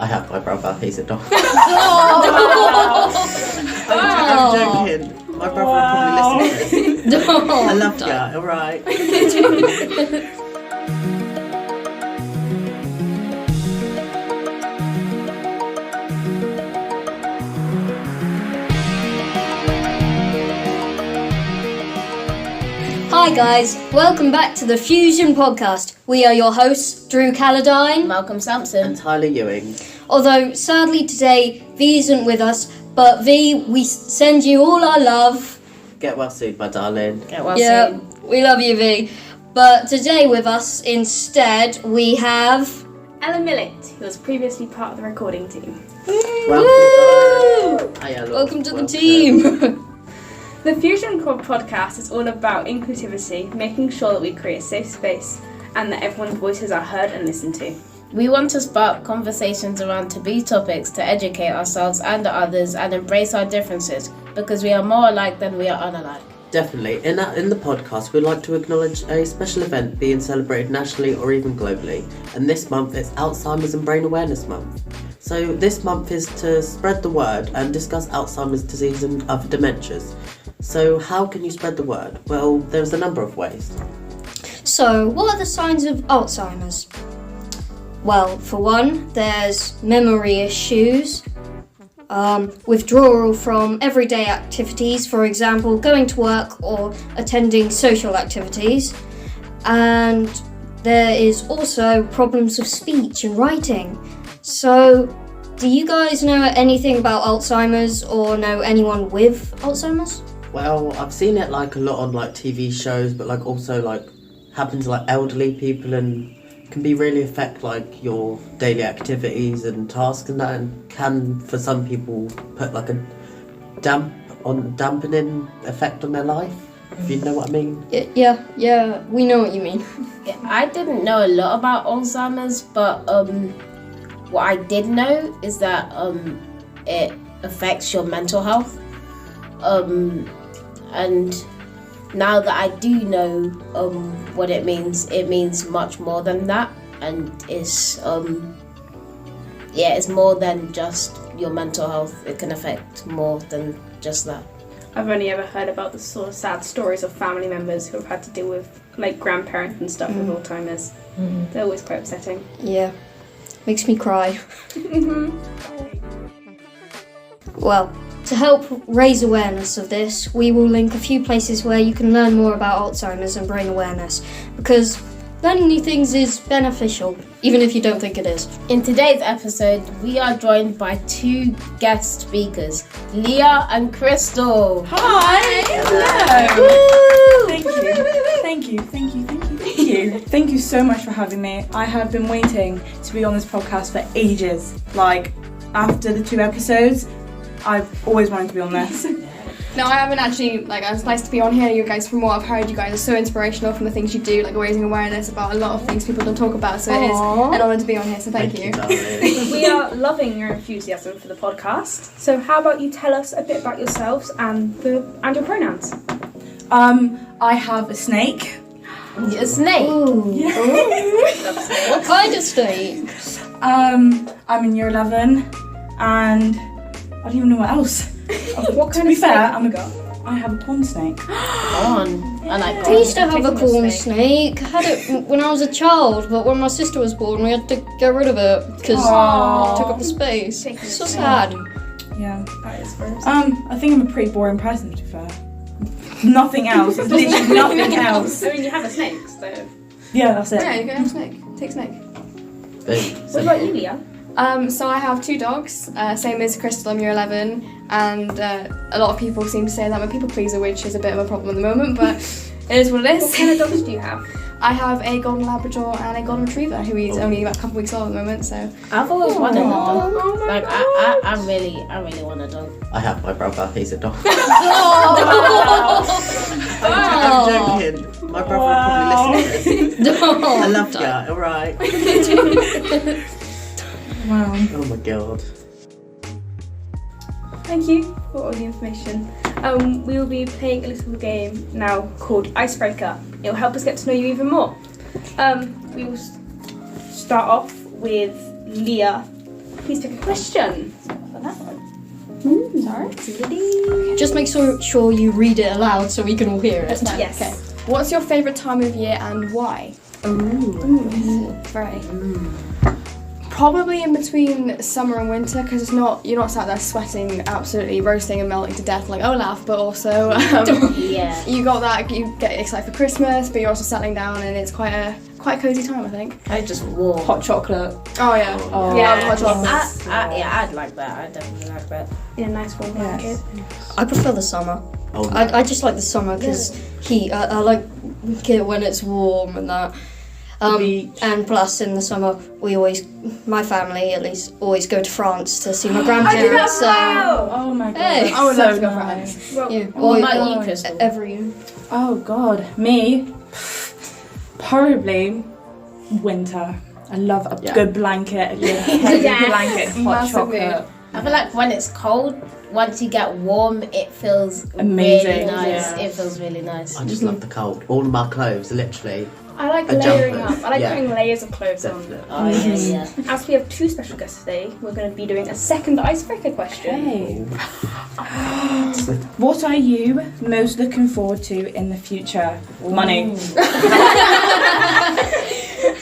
I have my brother, he's a dog. Oh. I'm joking. My brother will probably listen to this. I love you, alright. Hi guys, welcome back to the Fusion Podcast. We are your hosts, Drew Calladine, Malcolm Sampson, And Tyler Ewing. Although sadly today V isn't with us, but V, we send you all our love. Get well soon, my darling. get well soon. We love you V. But today with us instead we have... Ella Millett, who was previously part of the recording team. Welcome, darling. Hi, Ella. Welcome to the team. The Fusion podcast is all about inclusivity, making sure that we create a safe space and that everyone's voices are heard and listened to. We want to spark conversations around taboo topics to educate ourselves and others and embrace our differences because we are more alike than we are unalike. Definitely. In the podcast, we'd like to acknowledge a special event being celebrated nationally or even globally. And this month, it's Alzheimer's and Brain Awareness Month. So this month is to spread the word and discuss Alzheimer's disease and other dementias. So how can you spread the word? Well, there's a number of ways. So, what are the signs of Alzheimer's? Well, for one, there's memory issues, withdrawal from everyday activities, for example, going to work or attending social activities, and there is also problems with speech and writing. So, do you guys know anything about Alzheimer's or know anyone with Alzheimer's? Well, I've seen it like a lot on like TV shows, but like also like happens to like elderly people and can be really affect like your daily activities and tasks and that, and can for some people put like a dampening effect on their life, if you know what I mean. Yeah, we know what you mean. Yeah, I didn't know a lot about Alzheimer's, but what I did know is that it affects your mental health. And now that I do know what it means much more than that, and it's more than just your mental health. It can affect more than just that. I've only ever heard about the sort of sad stories of family members who have had to deal with like grandparents and stuff with Alzheimer's. They're always quite upsetting. Yeah, makes me cry. Well, to help raise awareness of this, we will link a few places where you can learn more about Alzheimer's and brain awareness, because learning new things is beneficial, even if you don't think it is. In today's episode, we are joined by two guest speakers, Lea and Krystal. Hi! Hello! Thank you so much for having me. I have been waiting to be on this podcast for ages. Like, after the 2 episodes, I've always wanted to be on this. No, I haven't actually, it's nice to be on here, you guys. From what I've heard, you guys are so inspirational from the things you do, like raising awareness about a lot of things people don't talk about, so it is an honour to be on here, so thank you. We are loving your enthusiasm for the podcast. So how about you tell us a bit about yourselves and your pronouns? I have a snake. A snake? Ooh. Yeah. What kind of snake? I'm in year 11, and I don't even know what else. What kind to be of fair, snake I have a pond snake. I like I used to have a Taking a corn snake. snake. I had it when I was a child, but when my sister was born, we had to get rid of it because it took up the space. Taking a So snake. sad. Yeah. That is first. I think I'm a pretty boring person, to be fair. Nothing else. It's literally nothing else. I mean, you have a snake, so... Yeah, that's it. Yeah, you can have a snake. Take snake. What about you, Lea? So I have 2 dogs, same as Krystal, I'm year 11, and a lot of people seem to say that I'm a people pleaser, which is a bit of a problem at the moment, but it is what it is. What kind of dogs do you have? I have a golden Labrador and a golden retriever, who is only about a couple weeks old at the moment, so... I've always wanted a dog. Oh my Like, God. I really want a dog. I have my brother, he's a dog. Oh. I'm joking. My brother will probably listen to this. I love you, alright. Wow. Oh my god. Thank you for all the information. We will be playing a little game now called Icebreaker. It will help us get to know you even more. We will start off with Lea. please pick a question. Sorry. Just make sure you read it aloud so we can all hear it. Yes. Okay. What's your favourite time of year and why? Very. Probably in between summer and winter, because you're not sat there sweating, absolutely roasting and melting to death like Olaf, but also Yeah. you get excited for Christmas, but you're also settling down, and it's quite a cozy time, I think. I just warm. Hot chocolate. Oh yeah. Oh. Yeah. Hot chocolate. I'd like that. I definitely like that. In a nice warm blanket. I prefer the summer. Oh, I just like the summer because I like it when it's warm and that. beach. And plus in the summer my family at least, always go to France to see my grandparents. Oh my god. Hey. That's I would so love to go for nice. France. Yeah. What about you, Krystal? Every year. Oh god. Me? Probably winter. I love a good blanket, a good heavy blanket, hot Massively. chocolate. I feel like when it's cold, once you get warm, it feels Amazing. really nice. Yeah. It feels really nice. I just love the cold. All of my clothes are literally I like A layering jumper. up. I like Yeah. putting layers of clothes on. definite. Oh yeah. As we have 2 special guests today, we're going to be doing a second icebreaker question. Hey. What are you most looking forward to in the future? Money.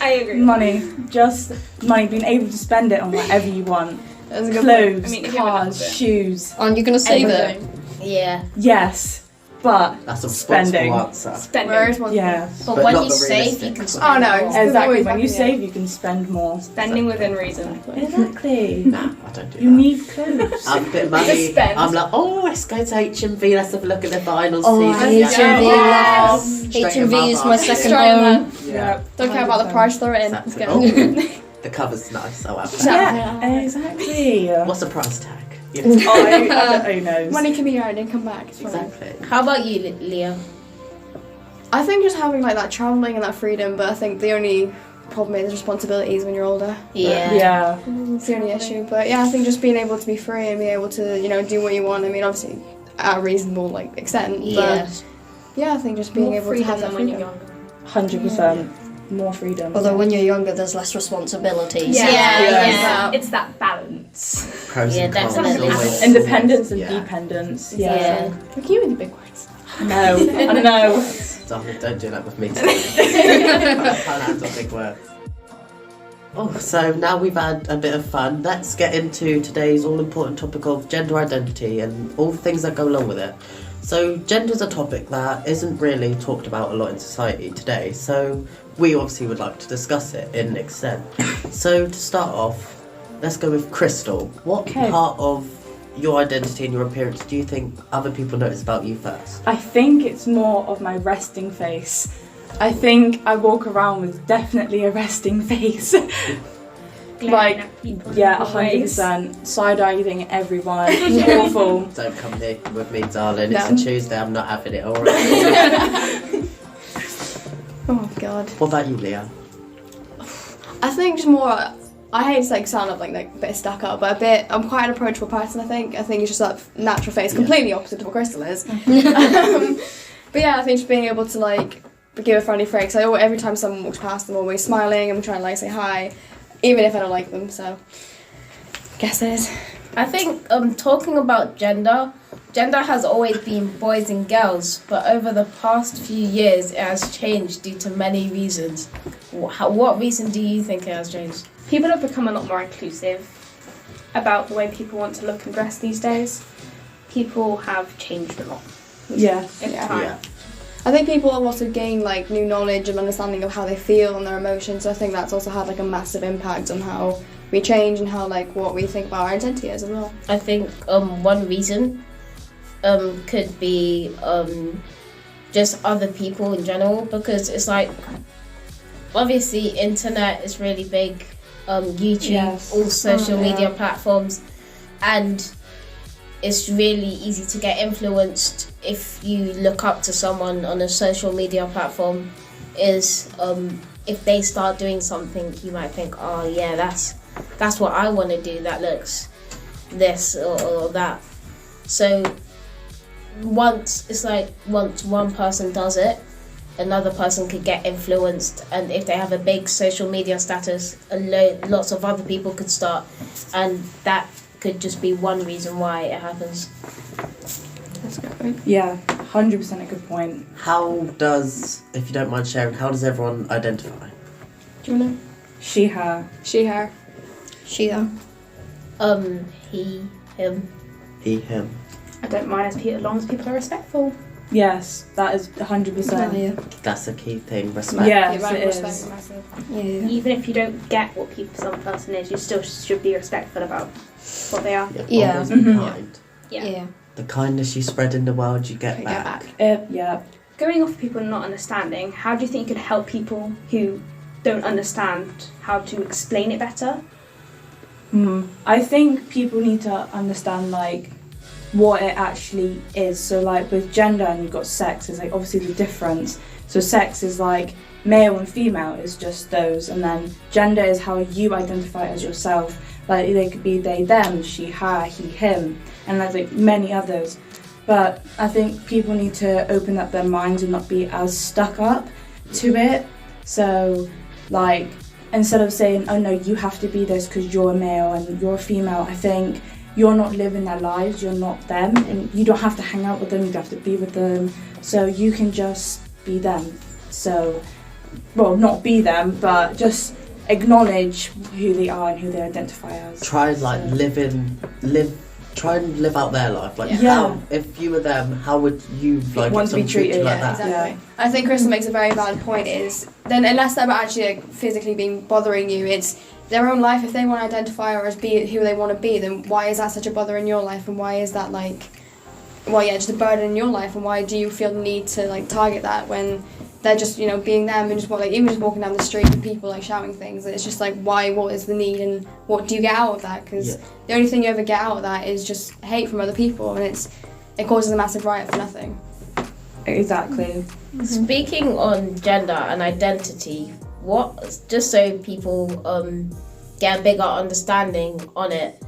I agree. Money. Just money. Being able to spend it on whatever you want. That's a good Clothes, I mean, if you have enough cars, of it. shoes. Aren't you gonna save it? Everything. Yeah. Yes. But That's a responsible spending. answer. Spending. Whereas one Yeah. But, But when not you the save, realistic. you can Oh spend no, more. it's Exactly. always When you happening. save, you can spend more. Spending within reason. Exactly. Nah, I don't do You that. need clothes. I'm a bit of money. spend. I'm like, oh, let's go to H&V. Let's have a look at the vinyl Oh, season. H&V. Yes. Straight in H&V my is my basket. second Straight in home. Yeah. Don't care about the price, throw it in. Let's Exactly. go. Oh, the cover's nice. I'll have that. Yeah. Exactly. What's the price tag? Yeah. Who knows? Money can be earned and come back. It's fine. Exactly. How about you, Lea? I think just having like that travelling and that freedom, but I think the only problem is responsibilities when you're older. Yeah. Yeah. It's the only issue. But yeah, I think just being able to be free and be able to, do what you want. I mean, obviously at a reasonable extent. Yeah. But yeah, I think just being More able to freedom have that than when freedom. you're younger. 100%. More freedom. Although when you're younger, there's less responsibilities. Yeah. It's that balance. Pros Yeah, and cons. definitely. Always. Independence and Yeah. dependence. Yeah. Look at you with the big words. No. I know. Don't do that with me. I can't handle big words. Oh, so now we've had a bit of fun. Let's get into today's all-important topic of gender identity and all the things that go along with it. So, gender is a topic that isn't really talked about a lot in society today. So, we obviously would like to discuss it in extent. So, to start off, let's go with Krystal. What part of your identity and your appearance do you think other people notice about you first? I think it's more of my resting face. I think I walk around with definitely a resting face. Glaring at people. Yeah, Always. 100%. Side-eyeing everyone. It's awful. Don't come here with me, darling. It's No. a Tuesday. I'm not having it, alright? Oh god. What about you, Lea? I think just more. I hate to sound like a bit stuck up, but I'm quite an approachable person. I think it's just that natural face, completely opposite of what Krystal is. But yeah, I think just being able to give a friendly face. Every time someone walks past, I'm always smiling. I'm trying to say hi, even if I don't like them. So, guess it is. I think talking about gender has always been boys and girls, but over the past few years it has changed due to many reasons. What reason do you think it has changed? People have become a lot more inclusive about the way people want to look and dress these days. People have changed a lot Yeah. in Yeah. time. Yeah. I think people have also gained new knowledge and understanding of how they feel and their emotions. So I think that's also had a massive impact on how we change and how what we think about our identity is as well. I think one reason could be just other people in general, because it's obviously internet is really big, YouTube, Yes. all social Oh, yeah. media platforms, and it's really easy to get influenced if you look up to someone on a social media platform. If they start doing something, you might think, oh yeah, that's what I want to do, that looks this or that. So once one person does it, another person could get influenced, and if they have a big social media status, lots of other people could start, and that could just be one reason why it happens. That's a good point. Yeah, 100% a good point. How does, if you don't mind sharing, how does everyone identify? Do you know? She, her. She, her. She, her. He, him. He, him. I don't mind as long as people are respectful. Yes, that is 100%. Yeah. That's a key thing, respect. Yes, Yeah, it respect is. is massive. Yeah. Even if you don't get what some person is, you still should be respectful about what they are. Yeah. Always be Mhm. kind. Yeah. The kindness you spread in the world, you get back. Yeah. Going off people not understanding, how do you think you could help people who don't understand how to explain it better? I think people need to understand like what it actually is. So like with gender and you've got sex, is like obviously the difference. So sex is like male and female is just those, and then gender is how you identify as yourself. Like they could be they, them, she, her, he, him, and there's like many others. But I think people need to open up their minds and not be as stuck up to it. So like instead of saying, oh no, you have to be this because you're a male and you're a female, I think you're not living their lives, you're not them, and you don't have to hang out with them, you don't have to be with them, so you can just be them. So, well, not be them, but just acknowledge who they are and who they identify as. Try and like try and live out their life. Like Yeah. how, if you were them, how would you like Want if to be someone treated you treated, like yeah, that? Exactly. I think Krystal makes a very valid point is, then unless they're actually like, physically being bothering you, it's their own life. If they want to identify or as be who they want to be, then why is that such a bother in your life, and why is that like, well, yeah, just a burden in your life, and why do you feel the need to like target that when they're just, you know, being them and just like even just walking down the street with people like shouting things? It's just like, why? What is the need, and what do you get out of that? Because the only thing you ever get out of that is just hate from other people, and it causes a massive riot for nothing. Exactly. Speaking on gender and identity, just so people get a bigger understanding on it,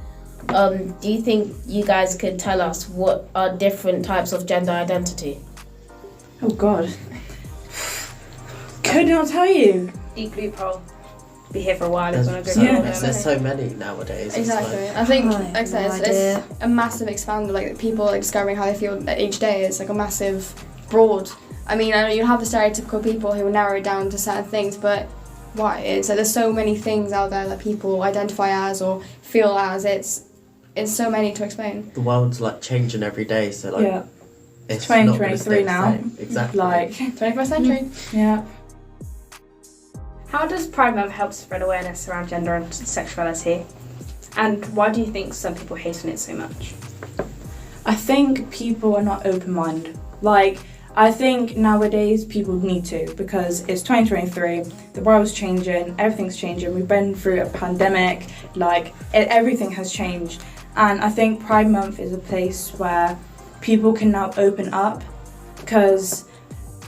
do you think you guys could tell us what are different types of gender identity? Oh God. Could not tell you. Deep loophole. Be here for a while. It's There's, gonna go Yeah. down. there's so many nowadays. Exactly. It's like, I think, I like I have said, no it's idea. a massive expander. Like people like discovering how they feel each day. It's like a massive broad. I mean, I know you have the stereotypical people who narrow it down to certain things, but why? It's like there's so many things out there that people identify as or feel as. It's so many to explain. the world's like changing every day, so like Yeah. it's not gonna 2023 stay the now. same. Exactly. Like, 21st century. yeah. How does Pride Month help spread awareness around gender and sexuality? And why do you think some people hate on it so much? I think people are not open-minded. Like, I think nowadays people need to, because it's 2023, the world's changing, everything's changing, we've been through a pandemic, like, everything has changed. And I think Pride Month is a place where people can now open up, because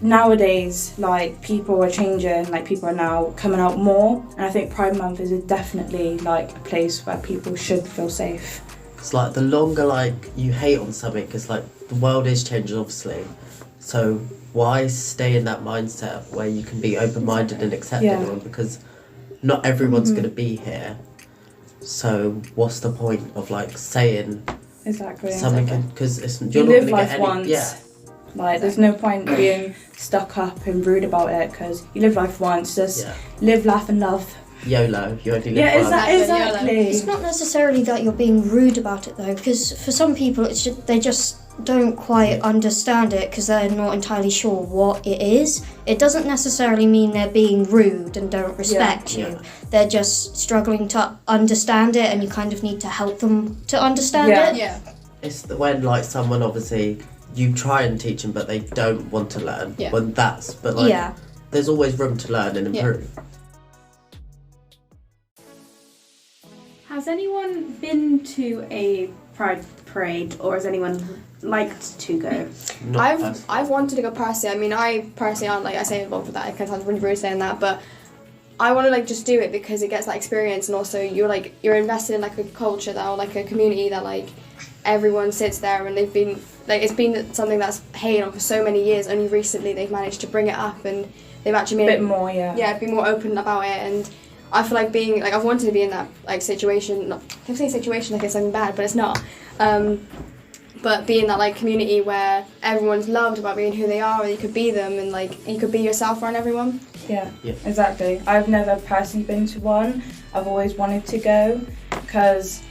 nowadays, like, people are changing, like, people are now coming out more, and I think Pride Month is definitely, like, a place where people should feel safe. It's like the longer like you hate on something, because like the world is changing obviously, so why stay in that mindset where you can be open-minded and accept Yeah. anyone, because not everyone's going to be here, so what's the point of like saying Exactly. something, because You you're not live going to life get any once. Like, there's no point being stuck up and rude about it, because you live life once. Just live, laugh, and love. YOLO, you only live Yeah, once. exactly. It's not necessarily that you're being rude about it though, because for some people it's just, they just don't quite understand it because they're not entirely sure what it is. It doesn't necessarily mean they're being rude and don't respect you. Yeah. They're just struggling to understand it, and you kind of need to help them to understand Yeah. it. Yeah. It's when like someone obviously you try and teach them but they don't want to learn. Yeah. But like Yeah. there's always room to learn and improve. Has anyone been to a Pride parade, or has anyone liked to go? Not personally. I've wanted to go personally. I mean, I personally aren't like I say involved with that. It kind of sounds really rude saying that, but I want to like just do it because it gets that experience, and also you're invested in like a culture that, or like a community that like everyone sits there and they've been like, it's been something that's hated on for so many years. Only recently they've managed to bring it up, and they've actually made a bit more, be more open about it. And I feel like being like, I've wanted to be in that like situation. Not I say situation like it's something bad, but it's not. But be in that like community where everyone's loved about being who they are, and you could be them, and like you could be yourself around everyone. Yeah, exactly. I've never personally been to one. I've always wanted to go because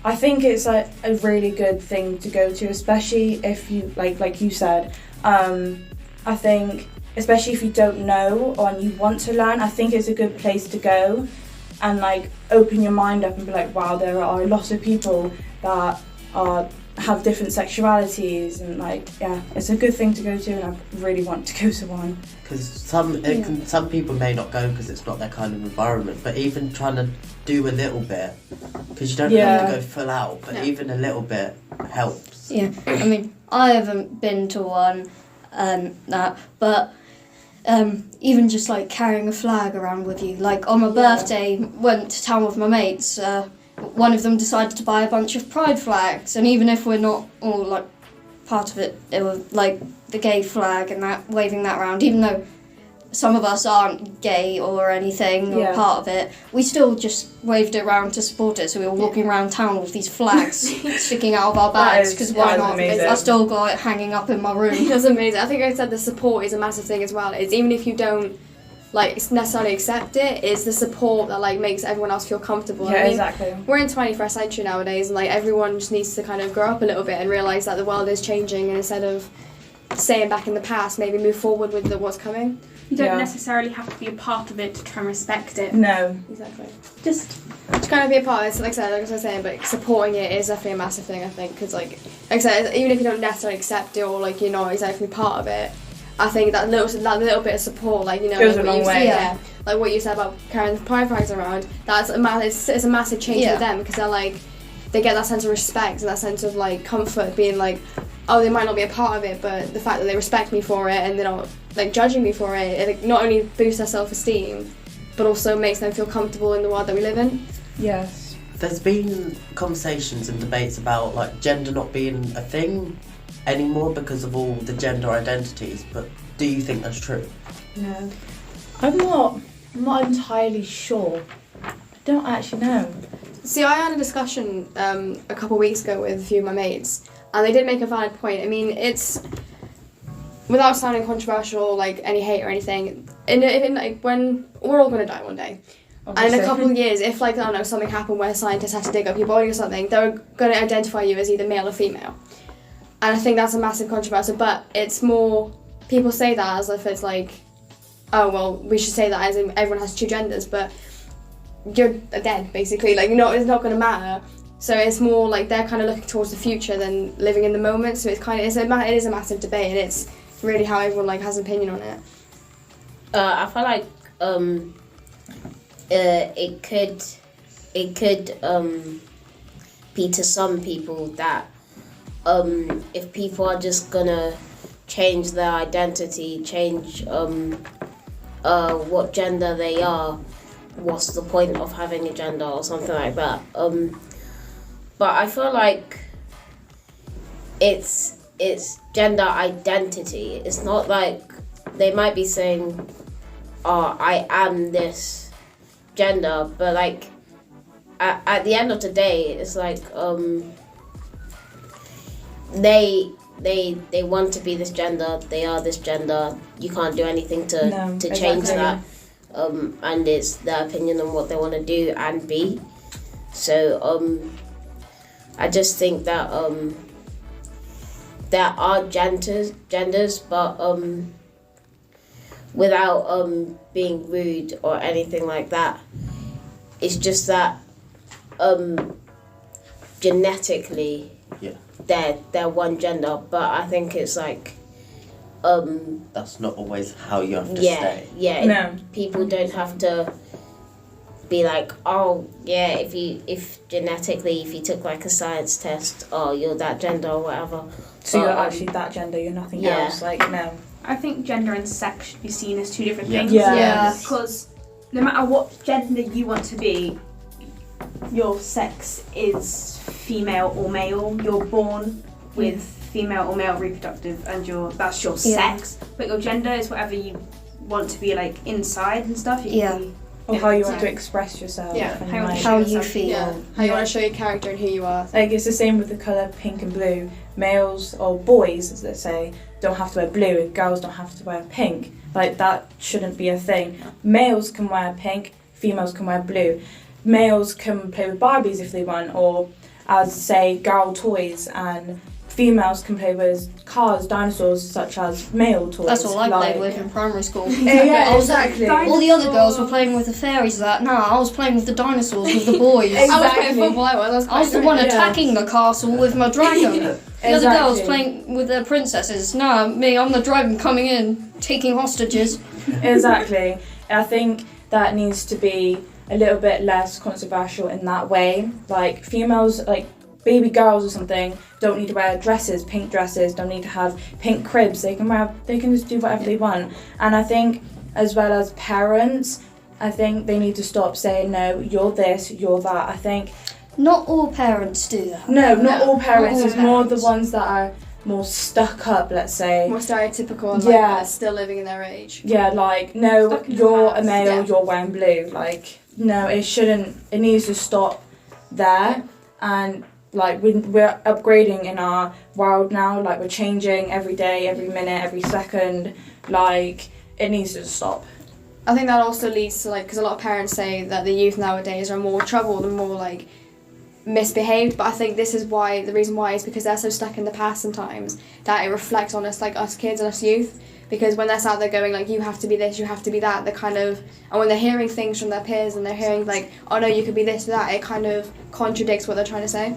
I think it's like a really good thing to go to, especially if you like you said. I think especially if you don't know or you want to learn, I think it's a good place to go and like open your mind up and be like, wow, there are lots of people that have different sexualities, and like it's a good thing to go to, and I really want to go to one. Because some people may not go because it's not their kind of environment, but even trying to do a little bit, because you don't have to go full out, but even a little bit helps. Yeah, I mean, I haven't been to one, but even just like carrying a flag around with you, like on my birthday, went to town with my mates. One of them decided to buy a bunch of pride flags, and even if we're not all like part of it, it was like the gay flag and that, waving that around, even though some of us aren't gay or anything or part of it, we still just waved it around to support it. So we were walking around town with these flags sticking out of our bags, because why not? I still got it hanging up in my room. That's amazing. I think I said the support is a massive thing as well. It's even if you don't like necessarily accept it, is the support that like makes everyone else feel comfortable. Yeah, exactly. We're in 21st century nowadays, and like everyone just needs to kind of grow up a little bit and realise that the world is changing, and instead of staying back in the past, maybe move forward with what's coming. You don't necessarily have to be a part of it to try and respect it. No. Exactly. Just to kind of be a part of it, like I was saying, but supporting it is definitely a massive thing, I think, because like I said, even if you don't necessarily accept it or like you're not exactly part of it, I think that little bit of support, like, you know, goes like a long way. Like what you said about carrying the pride flags around, that's it's a massive change for them, because they're like, they get that sense of respect and that sense of like comfort, being like, oh, they might not be a part of it, but the fact that they respect me for it and they're not like judging me for it, it not only boosts their self-esteem, but also makes them feel comfortable in the world that we live in. Yes. There's been conversations and debates about like gender not being a thing anymore because of all the gender identities, but do you think that's true? No. I'm not entirely sure. I don't actually know. See, I had a discussion a couple of weeks ago with a few of my mates, and they did make a valid point. I mean, it's, without sounding controversial, like any hate or anything, like when we're all going to die one day, obviously. And in a couple of years, if like, I don't know, something happened where scientists had to dig up your body or something, they're going to identify you as either male or female. And I think that's a massive controversy, but it's more, people say that as if it's like, oh, well, we should say that as in everyone has two genders, but you're dead, basically. Like, it's not going to matter. So it's more like they're kind of looking towards the future than living in the moment. So it's kind of, it is a massive debate, and it's really how everyone like has an opinion on it. I feel like it could be to some people that if people are just gonna change their identity, change what gender they are, what's the point of having a gender or something like that. But I feel like it's gender identity. It's not like they might be saying, oh, I am this gender, but like at the end of the day, it's like they want to be this gender, they are this gender, you can't do anything to change that, and it's their opinion on what they want to do and be. So I just think that there are genders, but without being rude or anything like that, it's just that genetically they're one gender, but I think it's like that's not always how you have to stay. No. People don't have to be like, oh yeah, if genetically, if you took like a science test, oh, you're that gender or whatever. So you're actually that gender, you're nothing else. Like, no. I think gender and sex should be seen as two different Yeah. things. Yeah. Because no matter what gender you want to be, your sex is female or male. You're born with female or male reproductive, and that's your sex. But your gender is whatever you want to be like inside and stuff. Or how you want to express yourself. Yeah, and How you feel. Yeah, how you want to show your character and who you are. Like it's the same with the colour pink and blue. Males or boys, as they say, don't have to wear blue, and girls don't have to wear pink. Like that shouldn't be a thing. Males can wear pink, females can wear blue. Males can play with Barbies if they want, or as say girl toys, and females can play with cars, dinosaurs, such as male toys. That's all I played with in primary school. Yeah, exactly. All the other girls were playing with the fairies. I was playing with the dinosaurs with the boys. I was playing football. I was the one attacking the castle with my dragon. The other girls playing with their princesses. I'm the dragon coming in, taking hostages. Exactly. I think that needs to be a little bit less controversial in that way. Like females, like baby girls or something, don't need to wear dresses, pink dresses, don't need to have pink cribs. They can just do whatever they want. And I think, as well as parents, I think they need to stop saying, no, you're this, you're that. I think not all parents do that. No, not all parents. It's more the ones that are more stuck up, let's say. More stereotypical and like still living in their age. Yeah, like, no, you're a male, you're wearing blue. Like, no, it shouldn't. It needs to stop there. And like we're upgrading in our world now. Like we're changing every day, every minute, every second. Like it needs to stop. I think that also leads to like, because a lot of parents say that the youth nowadays are more troubled and more like misbehaved, but I think this is why, the reason why is because they're so stuck in the past sometimes that it reflects on us, like us kids and us youth, because when they're out there going like, you have to be this, you have to be that, they're kind of, and when they're hearing things from their peers and they're hearing like, oh no, you could be this or that, it kind of contradicts what they're trying to say.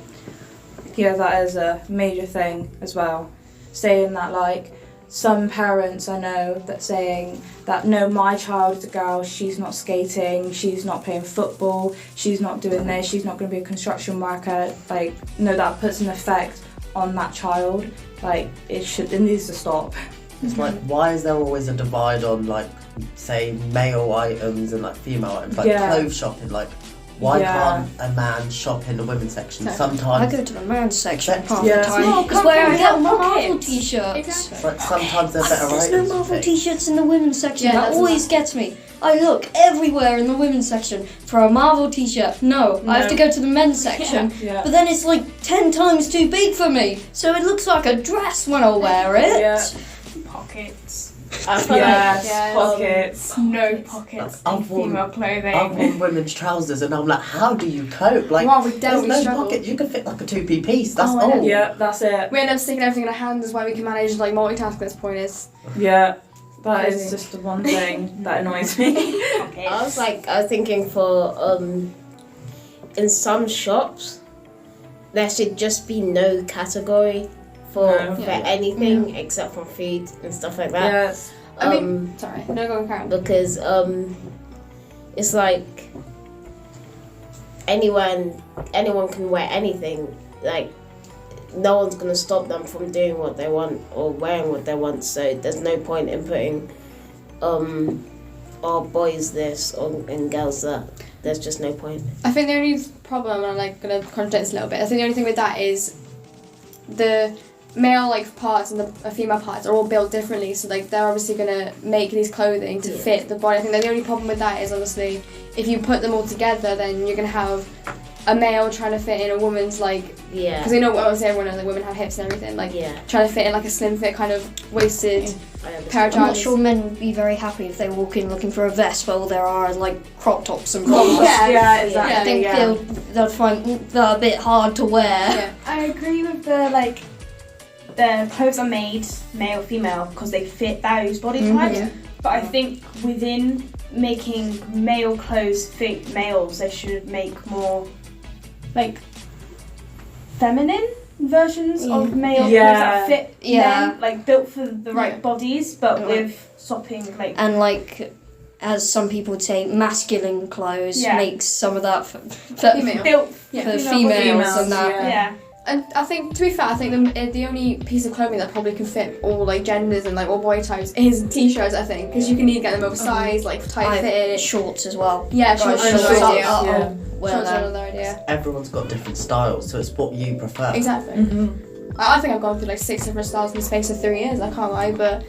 Yeah, that is a major thing as well, saying that like some parents I know that saying that no, my child is a girl, she's not skating, she's not playing football, she's not doing this, she's not going to be a construction worker. Like, no, that puts an effect on that child. Like, it needs to stop. It's like, why is there always a divide on like, say, male items and like female items, like clothes shopping? Like, why can't a man shop in the women's section? Sometimes I go to the men's section half Yeah. the time. It's where I get my Marvel t-shirts. it's like sometimes they're better There's items. no Marvel t-shirts in the women's section. Yeah, That always gets me. I look everywhere in the women's section for a Marvel t-shirt. No, I have to go to the men's section. Yeah. But then it's like 10 times too big for me. So it looks like a dress when I wear it. Yeah. Pockets. I feel Pockets. No pockets in female clothing. I've worn women's trousers and I'm like, how do you cope? Like, Well, we there's definitely no struggle. pocket. You can fit like a 2p piece. That's Oh, I all. know. Yeah, that's it. We end up sticking everything in our hands, is why we can manage like multitask at this point is. Yeah, that is Crazy. just the one thing that annoys me. I was thinking for in some shops there should just be no category for anything except for food and stuff like that. Yes. I mean, sorry, no, go on, Karen. Because it's like anyone can wear anything. Like no one's gonna stop them from doing what they want or wearing what they want. So there's no point in putting boys this and girls that. There's just no point. I think the only problem, and I'm like gonna contradict this a little bit, I think the only thing with that is the male like parts and the female parts are all built differently, so like they're obviously gonna make these clothing to fit the body. I think that the only problem with that is obviously if you put them all together, then you're gonna have a male trying to fit in a woman's like because you know obviously everyone knows like women have hips and everything, like trying to fit in like a slim fit kind of wasted pair of I'm not trousers. sure men would be very happy if they walk in looking for a vest, but all there are like crop tops and bras. Yeah, exactly. I think they'll find that a bit hard to wear. Yeah. I agree with the clothes are made male female because they fit those body types. Yeah. But I think within making male clothes fit males, they should make more like feminine versions of male clothes that fit men, like built for the right bodies, but with stopping like. And like, as some people would say, masculine clothes makes some of that for Female. Built for females and that. Yeah. And I think, to be fair, I think the only piece of clothing that probably can fit all like genders and like all body types is t-shirts. I think because you can either get them oversized, like tight fitted. Shorts as well. Yeah, shorts are another idea. Well, Shorts are another idea. Everyone's got different styles, so it's what you prefer. Exactly. I think I've gone through like 6 different styles in the space of 3 years. I can't lie, but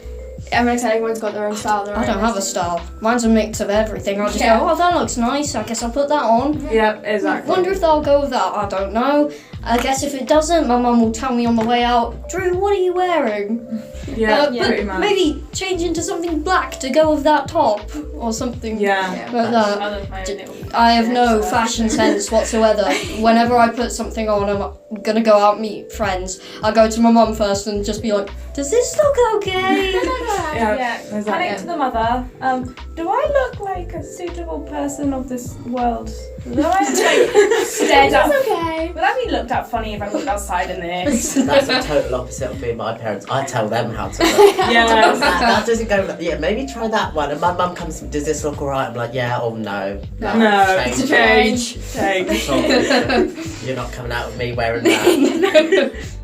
everyone's got their own style. I don't have a style. Mine's a mix of everything. I'll just go, oh, that looks nice. I guess I'll put that on. Yeah, exactly. Wonder if they'll go with that. I don't know. I guess if it doesn't, my mum will tell me on the way out, Drew, what are you wearing? Yeah, but pretty much. maybe change into something black to go with that top or something. Yeah. Like that. I have no fashion sense whatsoever. Whenever I put something on, I'm gonna go out and meet friends. I go to my mum first and just be like, does this look okay? Yeah, exactly. Panic to the mother. Do I look like a suitable person of this world? Will I like stared at? Okay. Will I be looked at funny if I look outside in this? That's the total opposite of me and my parents. I tell them how to look. Yeah. that doesn't go, yeah, maybe try that one. And my mum comes, does this look alright? I'm like, yeah, or no. No, change. You're not coming out with me wearing that.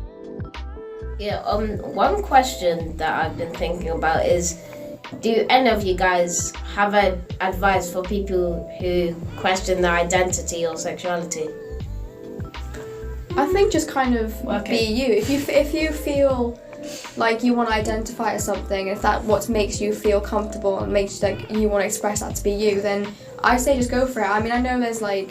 Yeah, one question that I've been thinking about is, do any of you guys have advice for people who question their identity or sexuality? I think just kind of be you. If you feel like you want to identify as something, if that what makes you feel comfortable and makes like you want to express that to be you, then I say just go for it. I mean, I know there's like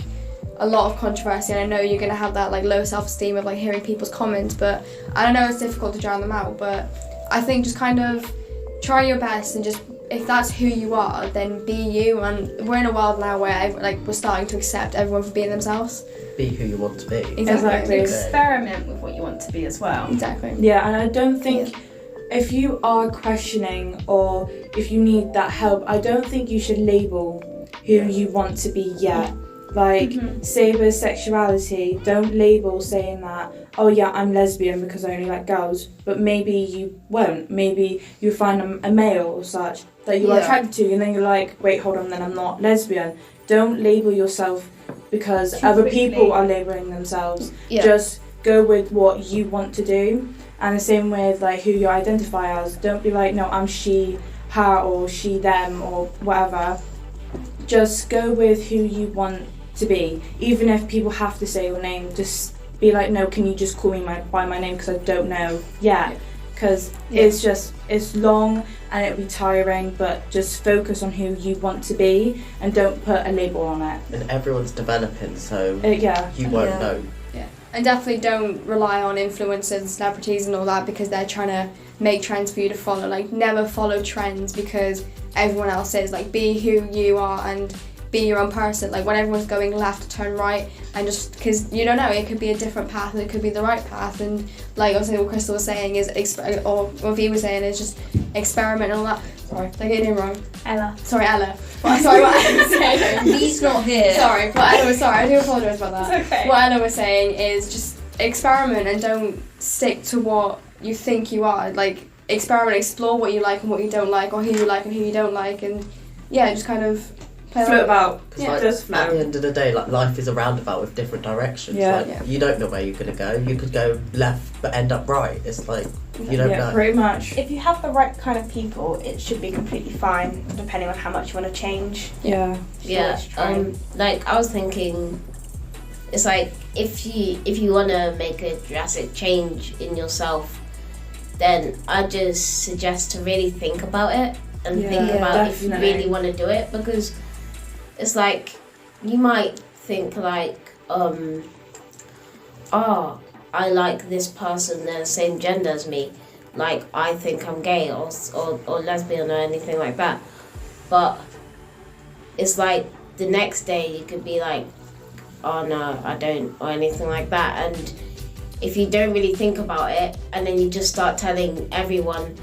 a lot of controversy, and I know you're gonna have that like low self-esteem of like hearing people's comments, but I don't know, it's difficult to drown them out. But I think just kind of try your best, and just if that's who you are, then be you. And we're in a world now where we're starting to accept everyone for being themselves. Be who you want to be. Exactly. Experiment with what you want to be as well. Exactly. Yeah, and I don't think if you are questioning or if you need that help, I don't think you should label who you want to be yet. Like, say with sexuality, don't label saying that, oh yeah, I'm lesbian because I only like girls, but maybe you won't. Maybe you find a male or such that you are attracted to, and then you're like, wait, hold on, then I'm not lesbian. Don't label yourself because other people are labeling themselves. Just go with what you want to do. And the same with like who you identify as. Don't be like, no, I'm she, her, or she, them, or whatever. Just go with who you want to be. Even if people have to say your name, just be like, no, can you just call me by my name because I don't know yet. Because it's long and it'll be tiring, but just focus on who you want to be and don't put a label on it. And everyone's developing, so you won't know. Yeah, and definitely don't rely on influencers and celebrities and all that because they're trying to make trends for you to follow. Like, never follow trends because everyone else is. Like, be who you are and be your own person. Like, when everyone's going left, turn right, and just because you don't know, it could be a different path and it could be the right path. And like obviously what Krystal was saying is or what V was saying is just experiment and all that. Sorry, did I get it wrong? Ella. Sorry, Ella. Sorry, what Ella was saying. He's not here. Sorry, what Ella was I do apologise about that. It's okay. What Ella was saying is just experiment and don't stick to what you think you are. Like, experiment, explore what you like and what you don't like, or who you like and who you don't like, and just kind of float about. Just at the end of the day, like, life is a roundabout with different directions. You don't know where you're going to go. You could go left but end up right. It's like, you don't know. Pretty much. If you have the right kind of people, it should be completely fine, depending on how much you want to change. Yeah. Like, I was thinking, it's like if you want to make a drastic change in yourself, then I just suggest to really think about it and think about if you really want to do it, because it's like you might think like, I like this person, they're the same gender as me, like I think I'm gay or lesbian or anything like that, but it's like the next day you could be like, oh no, I don't, or anything like that. And if you don't really think about it and then you just start telling everyone,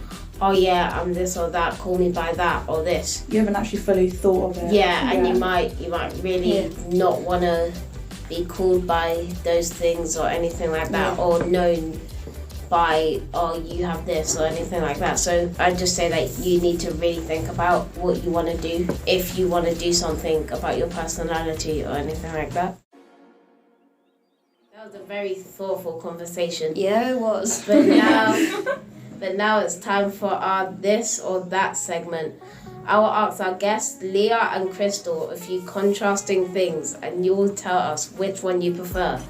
oh yeah, I'm this or that, call me by that or this, you haven't actually fully thought of it. and you might really not want to be called by those things or anything like that, or known by, oh, you have this or anything like that. So I just say that you need to really think about what you want to do, if you want to do something about your personality or anything like that. That was a very thoughtful conversation. Yeah, it was. But now it's time for our this or that segment. I will ask our guests, Lea and Krystal, a few contrasting things, and you will tell us which one you prefer.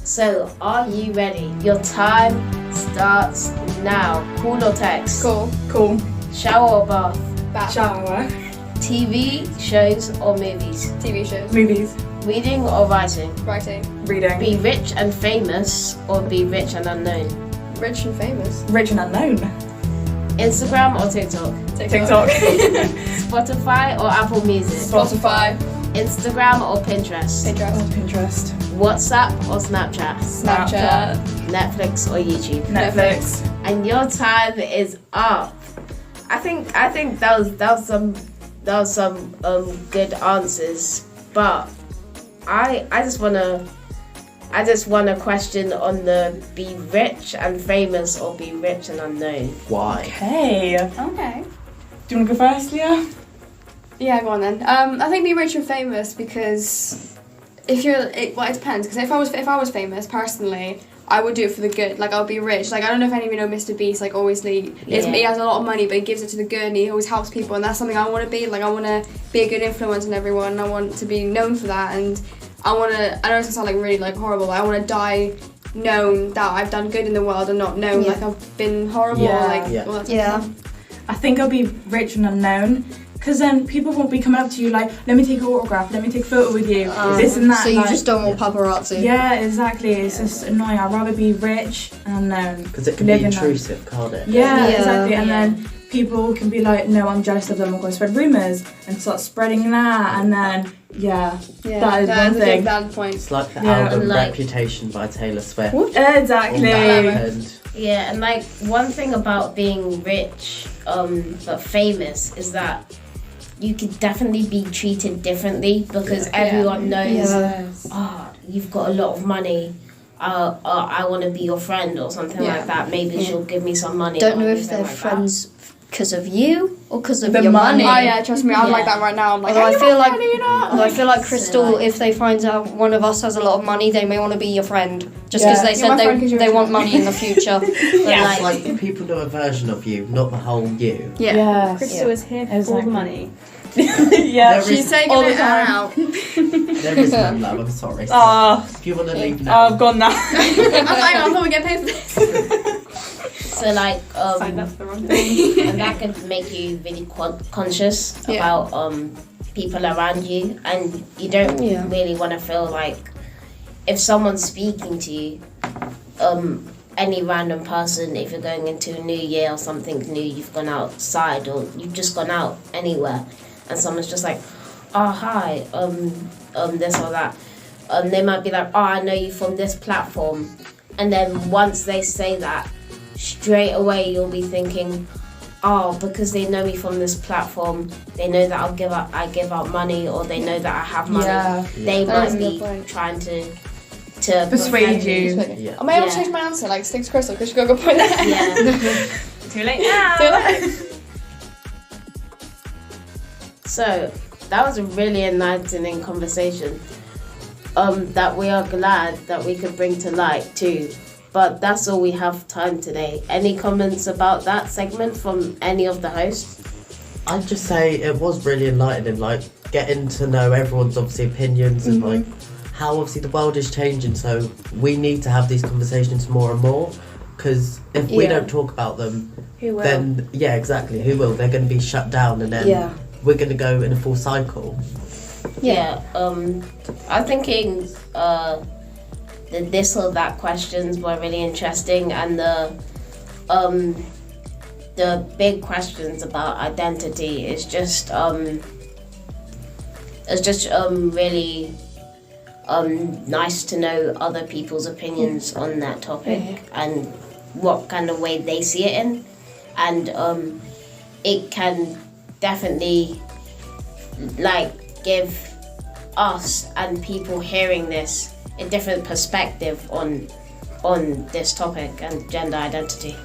So, are you ready? Your time starts now. Call or text? Cool. Shower or bath? Bath. Shower. TV, shows or movies? TV shows. Movies. Reading or writing? Writing. Reading. Be rich and famous or be rich and unknown? Rich and famous. Rich and unknown. Instagram or TikTok? TikTok. Spotify or Apple Music? Spotify. Instagram or Pinterest? Pinterest. WhatsApp or Snapchat? Snapchat. Netflix or YouTube? Netflix. And your time is up. I think that was some good answers, but I just wanna question on the be rich and famous or be rich and unknown. Why? Okay. Okay. Do you want to go first, Leah? Yeah, go on then. I think be rich and famous because it depends. Because if I was famous personally, I would do it for the good. Like, I'll be rich. Like, I don't know if any of you know Mr. Beast. Like, obviously, he has a lot of money, but he gives it to the good, and he always helps people, and that's something I want to be. Like, I want to be a good influence on everyone, and I want to be known for that, and I know it's going to sound like really like horrible, but I want to die known that I've done good in the world and not known like I've been horrible. I think I'll be rich and unknown. Because then people won't be coming up to you like, let me take an autograph, let me take a photo with you, this and that. So you just don't want paparazzi. Yeah, exactly. It's just annoying. I'd rather be rich and unknown. Because it can be intrusive, can't it? Yeah, exactly. And then people can be like, no, I'm jealous of them, I'm going to spread rumours and start spreading that. And then, that is one thing. A big bad point. It's like the album Reputation by Taylor Swift. Exactly. Yeah, and like one thing about being rich but famous is that you could definitely be treated differently because everyone knows, you've got a lot of money. I want to be your friend or something like that. Maybe she'll give me some money. Don't know if they're friends because of you or because of your money. Oh yeah, trust me, I'm like that right now. I'm like, I feel like Krystal, if they find out one of us has a lot of money, they may want to be your friend just because they said they want money in the future. It's like people know a version of you, not the whole you. Krystal is here for the money. She's taking all the it time. out. There is no love, I'm sorry. If you want to leave now. I've gone now. I thought we get paid for this. So like, that's the wrong thing. and that can make you really conscious about people around you, and you don't really want to feel like if someone's speaking to you, any random person, if you're going into a new year or something new, you've gone outside or you've just gone out anywhere, and someone's just like, oh hi, this or that, they might be like, oh I know you from this platform, and then once they say that, straight away you'll be thinking, oh, because they know me from this platform, they know that I give out money, or they know that I have money. They might be trying to persuade you. I may have to change my answer, like stick to Krystal, because she's got a good point there. Too late now. Too late. So that was a really enlightening conversation that we are glad that we could bring to light too. But that's all we have time today. Any comments about that segment from any of the hosts? I'd just say it was really enlightening, like getting to know everyone's obviously opinions and like how obviously the world is changing, so we need to have these conversations more and more, because if we don't talk about them, Who will? then exactly, who will? They're going to be shut down, and then we're going to go in a full cycle. I'm thinking the this or that questions were really interesting, and the big questions about identity is just really nice to know other people's opinions on that topic and what kind of way they see it in, and it can definitely like give us and people hearing this a different perspective on this topic and gender identity.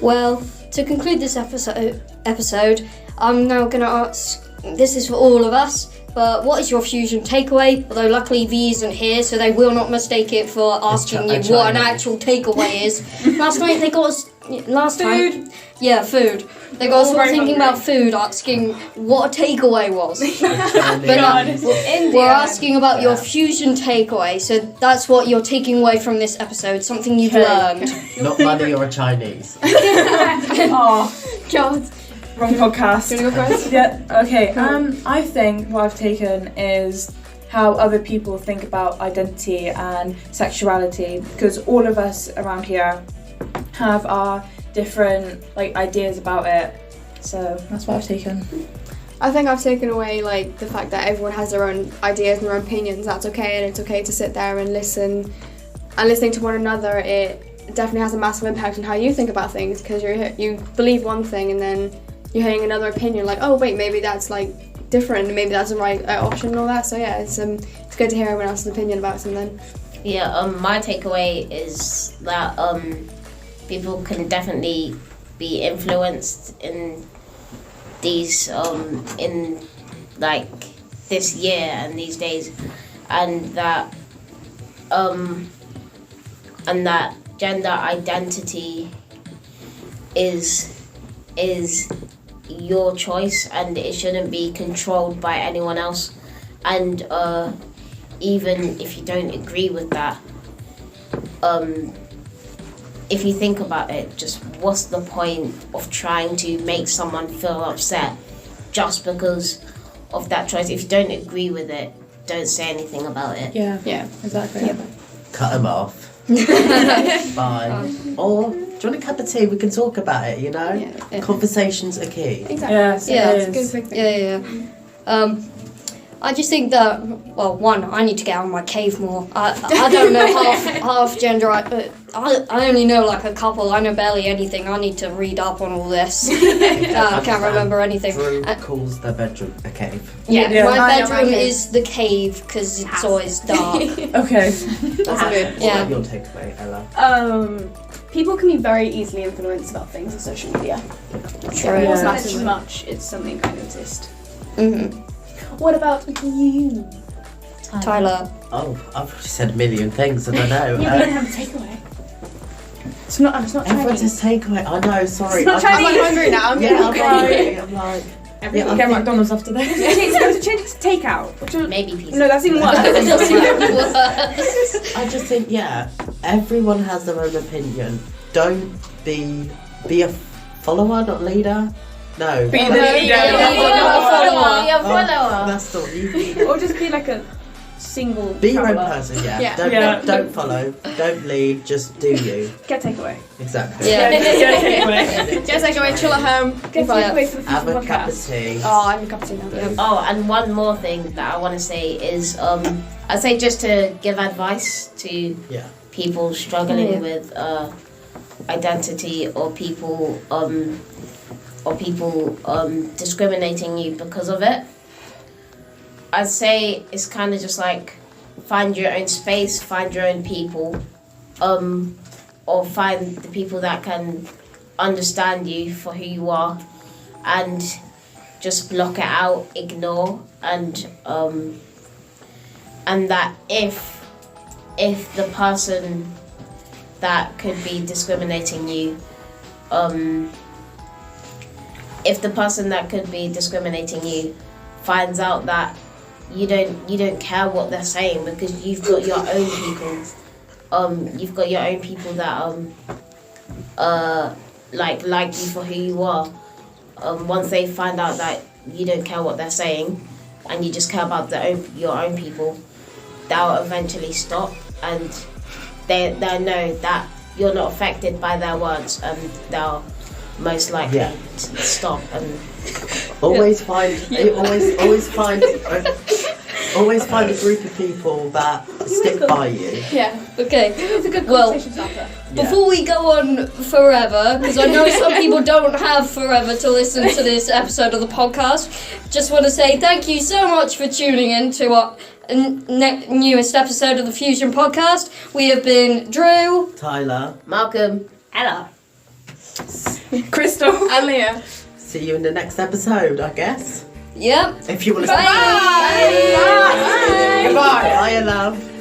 Well, to conclude this episode, I'm now going to ask, this is for all of us, but what is your fusion takeaway? Although luckily V isn't here, so they will not mistake it for asking you what an actual takeaway is. Last night they got us... Food. Yeah, food. They got us all thinking about food, asking what a takeaway was. But we're asking about your fusion takeaway, so that's what you're taking away from this episode, something you've learned. Not money or a Chinese. Oh, God. wrong podcast. Do you want to go first? Yeah, okay. I think what I've taken is how other people think about identity and sexuality, because all of us around here have our different ideas about it. So that's what I've taken. I think I've taken away the fact that everyone has their own ideas and their own opinions. That's okay, and it's okay to sit there and listen. And listening to one another, it definitely has a massive impact on how you think about things, because you believe one thing and then you're hearing another opinion oh wait, maybe that's different, maybe that's the right option and all that. So yeah, it's good to hear everyone else's opinion about something. Yeah, my takeaway is that people can definitely be influenced in these in this year and these days, and that gender identity is your choice, and it shouldn't be controlled by anyone else. And even if you don't agree with that, if you think about it, just what's the point of trying to make someone feel upset just because of that choice? If you don't agree with it, don't say anything about it. Yeah, exactly. Yeah. Cut them off. Fine. Or, do you want a cup of tea? We can talk about it, Yeah. Conversations are key. Exactly. Yes, Yeah, it it's a is. good thing. Yeah. I just think that, one, I need to get out of my cave more. I don't know half gender. I only know a couple. I know barely anything. I need to read up on all this. I can't remember anything. Drew calls their bedroom a cave. Yeah, Yeah. my I know my bedroom cave. is the cave because it's always dark. Okay. That's good. Yeah. What your takeaway, Ella? People can be very easily influenced about things on social media. True. It's not Yeah. too much, it's something kind of exist. Mm-hmm. What about you? Tyler. Oh, I've already said a million things, I don't know. Yeah, we don't have a takeaway. It's not Everyone Chinese. says takeaway. I know, sorry. It's not I'm Chinese. I'm hungry now. I'm Yeah, getting I'm hungry. like, I We'll think- get McDonald's after this. It's change it to takeout. Maybe pizza. No, that's even worse. I just think, everyone has their own opinion. Don't be a follower, not leader. No. Be the Be leader. a follower. That's not you. Or just be a single Be your own traveller. person, Yeah. Don't follow. Don't lead. Just do you. Get takeaway. Exactly. Yeah. Just take away, chill at home. Get Goodbye. takeaway for the Have future a cup of podcast. tea. Oh, I have a cup of tea now. Oh, and one more thing that I want to say is, I'd say just to give advice to Yeah. people struggling Yeah. with identity, or people discriminating you because of it. I'd say it's kind of just find your own space, find your own people, or find the people that can understand you for who you are, and just block it out, ignore, and that if the person that could be discriminating you, finds out that you don't care what they're saying, because you've got your own people. You've got your own people that like you for who you are. Once they find out that you don't care what they're saying, and you just care about your own people, they'll eventually stop, and they'll know that you're not affected by their words, and they'll most likely stop. And Always find a group of people that stick by you. Yeah. Okay. It's a good Well, conversation starter. Before we go on forever, because I know some people don't have forever to listen to this episode of the podcast, just want to say thank you so much for tuning in to our newest episode of the Fusion podcast. We have been Drew, Tyler, Malcolm, Ella. Krystal And Lea. see you in the next episode, I guess. Yep. If you want to Bye. Goodbye. Bye, love.